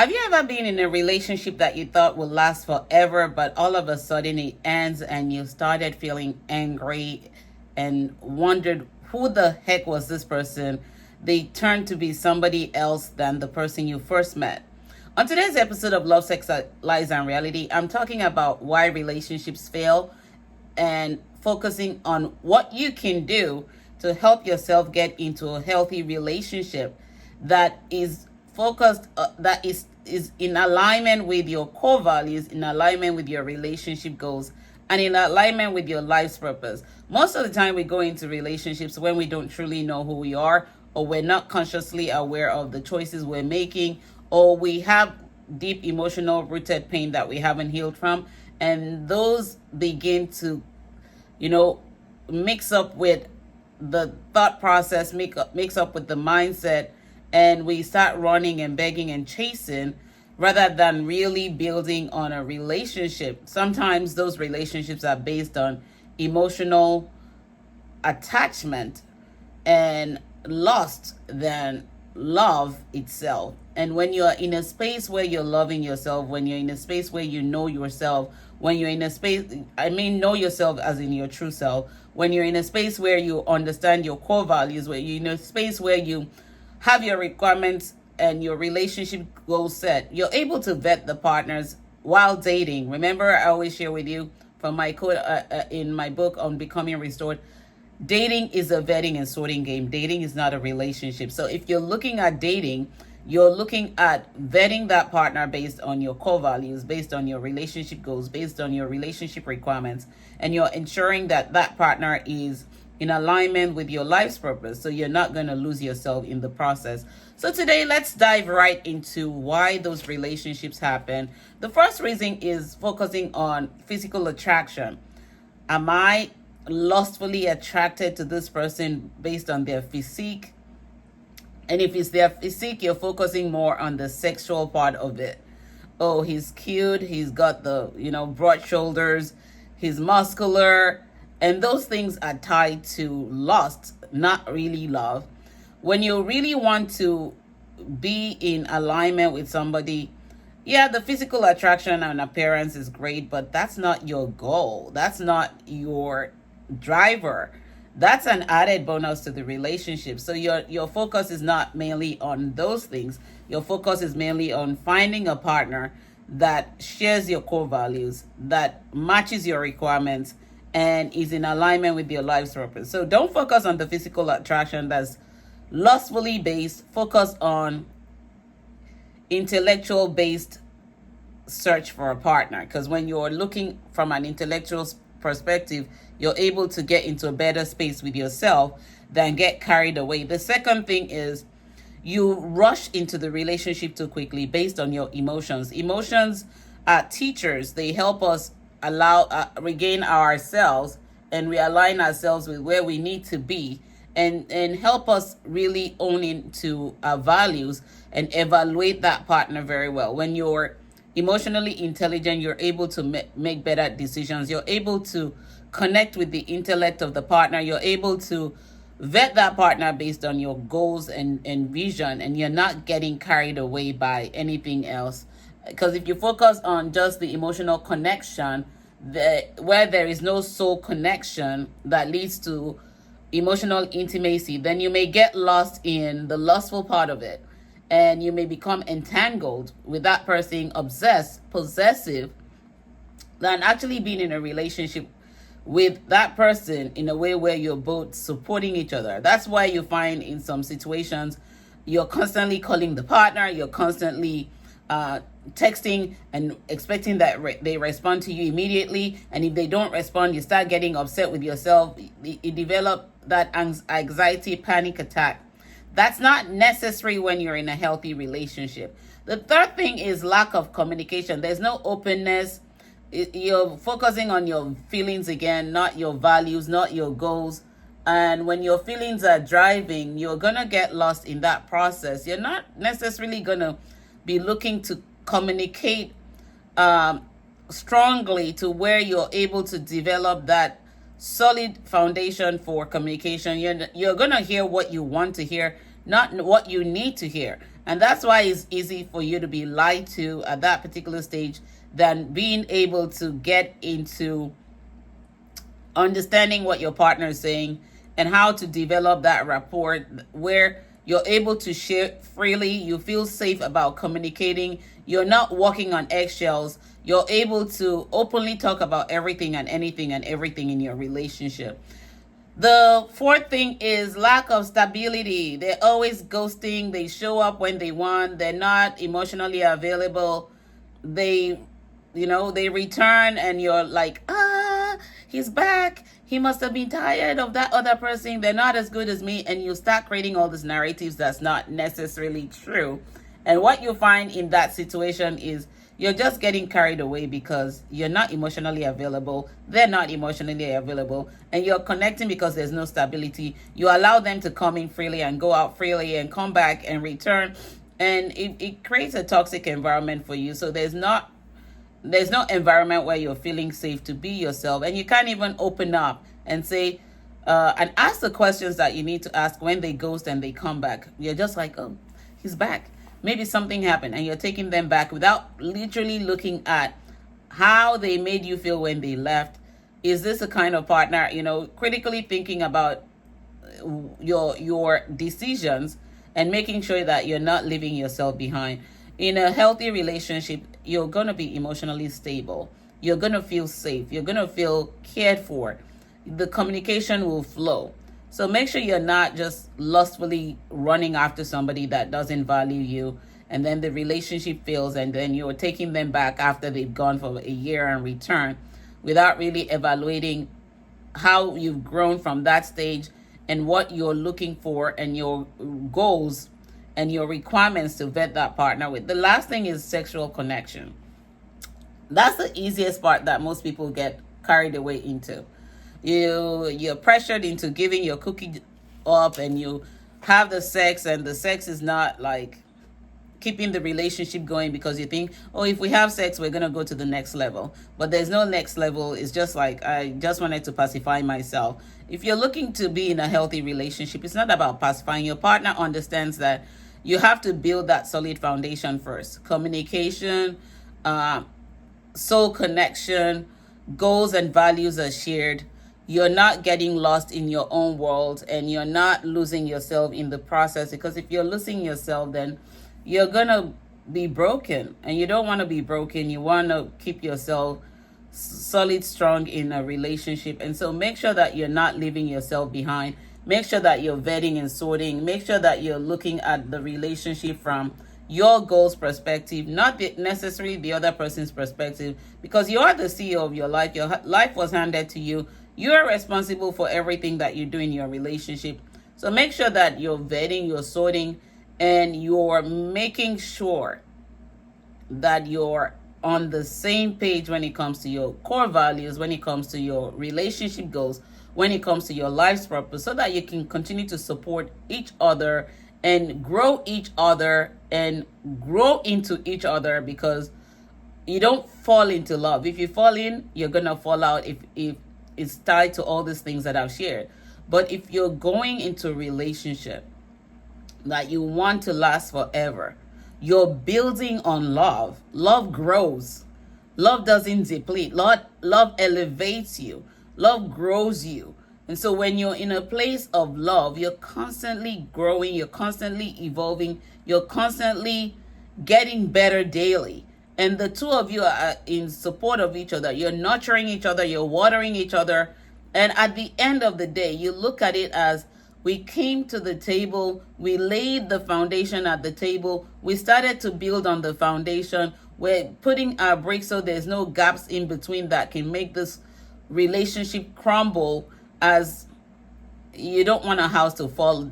Have you ever been in a relationship that you thought would last forever, but all of a sudden it ends and you started feeling angry and wondered who the heck was this person? They turned to be somebody else than the person you first met. On today's episode of Love, Sex, Lies, and Reality, I'm talking about why relationships fail and focusing on what you can do to help yourself get into a healthy relationship that is focused, that is in alignment with your core values, in alignment with your relationship goals, and in alignment with your life's purpose. Most of the time we go into relationships when we don't truly know who we are, or we're not consciously aware of the choices we're making, or we have deep emotional rooted pain that we haven't healed from, and those begin to mix up with the thought process, mix up with the mindset, and we start running and begging and chasing rather than really building on a relationship. Sometimes those relationships are based on emotional attachment and lost than love itself. And when you're in a space where you're loving yourself, when you're in a space where you know yourself, when you're in a space, know yourself as in your true self, when you're in a space where you understand your core values, where you're in a space where you have your requirements and your relationship goals set, you're able to vet the partners while dating. Remember, I always share with you from my quote in my book on Becoming Restored, dating is a vetting and sorting game. Dating is not a relationship. So if you're looking at dating, you're looking at vetting that partner based on your core values, based on your relationship goals, based on your relationship requirements, and you're ensuring that that partner is in alignment with your life's purpose, so you're not going to lose yourself in the process. So today, let's dive right into why those relationships happen. The first reason is focusing on physical attraction. Am I lustfully attracted to this person based on their physique? And if it's their physique, you're focusing more on the sexual part of it. Oh, he's cute, he's got the broad shoulders, he's muscular, and those things are tied to lust, not really love. When you really want to be in alignment with somebody, yeah, the physical attraction and appearance is great, but that's not your goal. That's not your driver. That's an added bonus to the relationship. So your focus is not mainly on those things. Your focus is mainly on finding a partner that shares your core values, that matches your requirements, and is in alignment with your life's purpose. So don't focus on the physical attraction that's lustfully based. Focus on intellectual based search for a partner, because when you're looking from an intellectual perspective, you're able to get into a better space with yourself than get carried away. The second thing is you rush into the relationship too quickly based on your emotions. Emotions are teachers. They help us regain ourselves and realign ourselves with where we need to be, and help us really own into our values and evaluate that partner very well. When you're emotionally intelligent, you're able to make better decisions. You're able to connect with the intellect of the partner. You're able to vet that partner based on your goals and vision, and you're not getting carried away by anything else. Because if you focus on just the emotional connection, where there is no soul connection that leads to emotional intimacy, then you may get lost in the lustful part of it. And you may become entangled with that person, obsessed, possessive, than actually being in a relationship with that person in a way where you're both supporting each other. That's why you find in some situations, you're constantly calling the partner, you're constantly texting and expecting that they respond to you immediately. And if they don't respond, you start getting upset with yourself. You develop that anxiety, panic attack. That's not necessary when you're in a healthy relationship. The third thing is lack of communication. There's no openness. You're focusing on your feelings again, not your values, not your goals. And when your feelings are driving, you're going to get lost in that process. You're not necessarily going to be looking to communicate strongly to where you're able to develop that solid foundation for communication. You're going to hear what you want to hear, not what you need to hear. And that's why it's easy for you to be lied to at that particular stage than being able to get into understanding what your partner is saying and how to develop that rapport where you're able to share freely, you feel safe about communicating, you're not walking on eggshells, you're able to openly talk about everything and anything and everything in your relationship. The fourth thing is lack of stability. They're always ghosting. They show up when they want. They're not emotionally available. They, they return and you're like, he's back. He must have been tired of that other person. They're not as good as me. And you start creating all these narratives that's not necessarily true. And what you find in that situation is you're just getting carried away because you're not emotionally available. They're not emotionally available. And you're connecting because there's no stability. You allow them to come in freely and go out freely and come back and return. And it creates a toxic environment for you. So there's no environment where you're feeling safe to be yourself. And you can't even open up and say, and ask the questions that you need to ask when they ghost and they come back. You're just like, oh, he's back. Maybe something happened and you're taking them back without literally looking at how they made you feel when they left. Is this a kind of partner, critically thinking about your decisions and making sure that you're not leaving yourself behind. In a healthy relationship, you're going to be emotionally stable. You're going to feel safe. You're going to feel cared for. The communication will flow. So make sure you're not just lustfully running after somebody that doesn't value you, and then the relationship fails, and then you're taking them back after they've gone for a year and return without really evaluating how you've grown from that stage and what you're looking for and your goals and your requirements to vet that partner with. The last thing is sexual connection. That's the easiest part that most people get carried away into. You're pressured into giving your cookie up and you have the sex, and the sex is not like keeping the relationship going because you think, oh, if we have sex, we're going to go to the next level. But there's no next level. It's just like, I just wanted to pacify myself. If you're looking to be in a healthy relationship, it's not about pacifying. Your partner understands that you have to build that solid foundation first. Communication, soul connection, goals and values are shared. You're not getting lost in your own world and you're not losing yourself in the process, because if you're losing yourself, then you're going to be broken, and you don't want to be broken. You want to keep yourself solid, strong in a relationship. And so make sure that you're not leaving yourself behind. Make sure that you're vetting and sorting. Make sure that you're looking at the relationship from your goals perspective, not necessarily the other person's perspective, because you are the CEO of your life. Your life was handed to you. You're responsible for everything that you do in your relationship. So make sure that you're vetting, you're sorting, and you're making sure that you're on the same page when it comes to your core values, when it comes to your relationship goals, when it comes to your life's purpose, so that you can continue to support each other and grow each other and grow into each other, because you don't fall into love. If you fall in, you're going to fall out if it's tied to all these things that I've shared. But if you're going into a relationship that you want to last forever, you're building on love. Love grows. Love doesn't deplete. Love elevates you. Love grows you. And so when you're in a place of love, you're constantly growing, you're constantly evolving, you're constantly getting better daily. And the two of you are in support of each other. You're nurturing each other, you're watering each other. And at the end of the day, you look at it as, we came to the table, we laid the foundation at the table, we started to build on the foundation, we're putting our bricks so there's no gaps in between that can make this relationship crumble, as you don't want a house to fall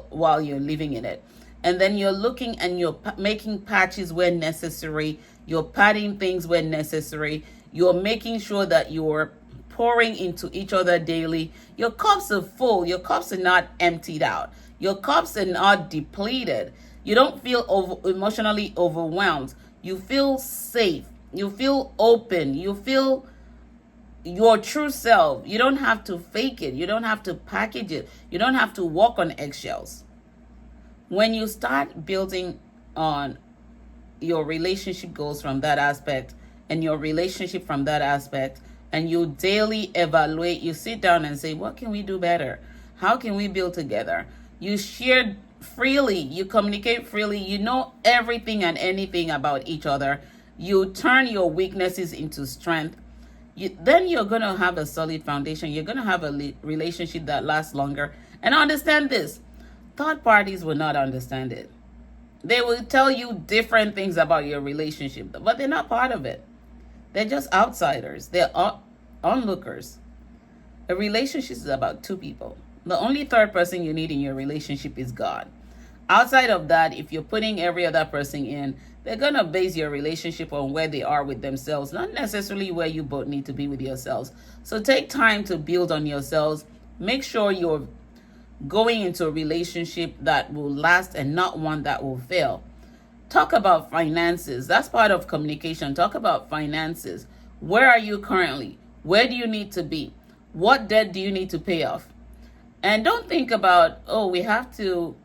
while you're living in it. And then you're looking and you're making patches where necessary, you're padding things where necessary, you're making sure that you're pouring into each other daily. Your cups are full. Your cups are not emptied out. Your cups are not depleted. You don't feel emotionally overwhelmed. You feel safe. You feel open. You feel your true self. You don't have to fake it. You don't have to package it. You don't have to walk on eggshells. When you start building on your relationship goals from that aspect and your relationship from that aspect, and you daily evaluate, you sit down and say, what can we do better? How can we build together? You share freely, you communicate freely, you know everything and anything about each other. You turn your weaknesses into strength. Then you're going to have a solid foundation. You're going to have a relationship that lasts longer. And understand this, third parties will not understand it. They will tell you different things about your relationship, but they're not part of it. They're just outsiders. They're onlookers. A relationship is about two people. The only third person you need in your relationship is God. Outside of that, if you're putting every other person in, they're going to base your relationship on where they are with themselves, not necessarily where you both need to be with yourselves. So take time to build on yourselves. Make sure you're going into a relationship that will last and not one that will fail. Talk about finances. That's part of communication. Talk about finances. Where are you currently? Where do you need to be? What debt do you need to pay off? And don't think about, oh, we have to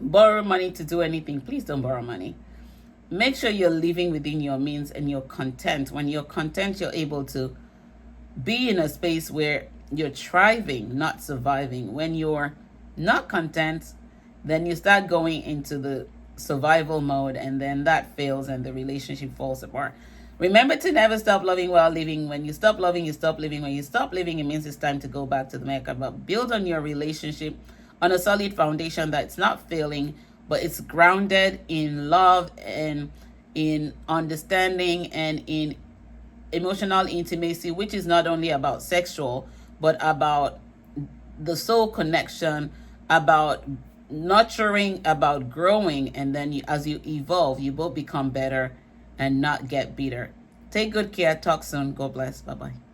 borrow money to do anything. Please don't borrow money. Make sure you're living within your means and you're content. When you're content, you're able to be in a space where you're thriving, not surviving. When you're not content, then you start going into the survival mode, and then that fails and the relationship falls apart. Remember to never stop loving while living. When you stop loving, you stop living. When you stop living, it means it's time to go back to the Mecca. But build on your relationship on a solid foundation that's not failing, but it's grounded in love and in understanding and in emotional intimacy, which is not only about sexual, but about the soul connection, about nurturing, about growing. And then as you evolve, you both become better and not get bitter. Take good care. Talk soon. God bless. Bye-bye.